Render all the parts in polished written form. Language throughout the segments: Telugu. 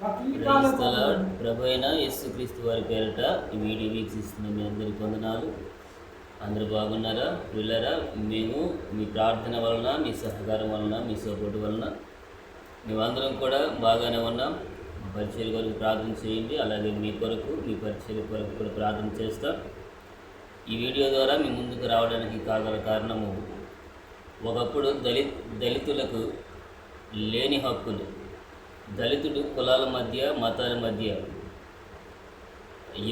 ప్రభు అయిన యేసుక్రీస్తు వారి పేరిట ఈ వీడియో వీక్షిస్తున్న మీ అందరికీ వందనాలు. అందరూ బాగున్నారా? వెళ్ళారా? మేము మీ ప్రార్థన వలన, మీ సహకారం వలన, మీ సపోర్ట్ వలన మేమందరం కూడా బాగానే ఉన్నాం. మా పరిచయం కొరకు ప్రార్థన చేయండి. అలాగే మీ కొరకు, మీ పరిచయం కొరకు కూడా ప్రార్థన చేస్తాం. ఈ వీడియో ద్వారా మీ ముందుకు రావడానికి కాగల కారణము, ఒకప్పుడు దళితులకు లేని హక్కులు, దళితుడు కులాల మధ్య, మతాల మధ్య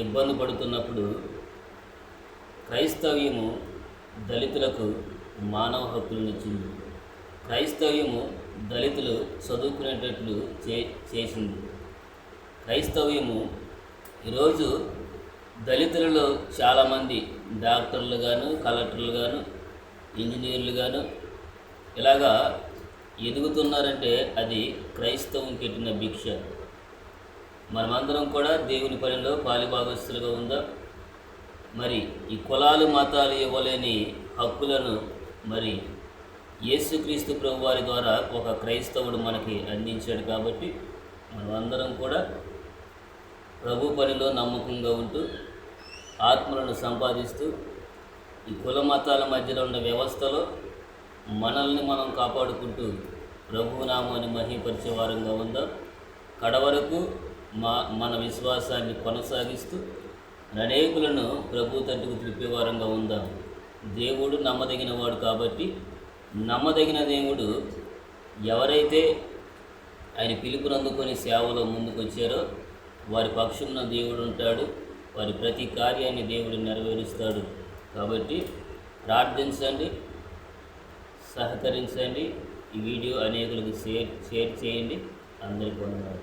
ఇబ్బంది పడుతున్నప్పుడు క్రైస్తవ్యము దళితులకు మానవ హక్కులనిచ్చింది. క్రైస్తవ్యము దళితులు చదువుకునేటట్లు చేసింది. క్రైస్తవ్యము ఈరోజు దళితులలో చాలామంది డాక్టర్లు గాను, కలెక్టర్లు గాను, ఇంజనీర్లు గాను ఇలాగా ఎదుగుతున్నారంటే అది క్రైస్తవం పెట్టిన భిక్ష. మనమందరం కూడా దేవుని పనిలో పాలిభాగస్తులుగా ఉందాం. మరి ఈ కులాలు మతాలు ఇవ్వలేని హక్కులను మరి యేసుక్రీస్తు ప్రభు వారి ద్వారా ఒక క్రైస్తవుడు మనకి అందించాడు. కాబట్టి మనమందరం కూడా ప్రభు పనిలో నమ్మకంగా ఉంటూ ఆత్మలను సంపాదిస్తూ ఈ కుల మతాల మధ్యలో ఉన్న వ్యవస్థలో మనల్ని మనం కాపాడుకుంటూ ప్రభు నామాన్ని మహిమపరిచే వారంగా ఉందాం. కడవరకు మన విశ్వాసాన్ని కొనసాగిస్తూ అనేకులను ప్రభు తట్టుకు తిప్పేవారంగా ఉందాం. దేవుడు నమ్మదగిన వాడు. కాబట్టి నమ్మదగిన దేవుడు ఎవరైతే ఆయన పిలుపునందుకొని సేవలో ముందుకు వచ్చారో వారి పక్షమున దేవుడు ఉంటాడు. వారి ప్రతి కార్యాన్ని దేవుడు నెరవేరుస్తాడు. కాబట్టి ప్రార్థించండి, సహకరించండి. ఈ వీడియో అనేకులకు షేర్ చేయండి. అందరికీ వందనాలు.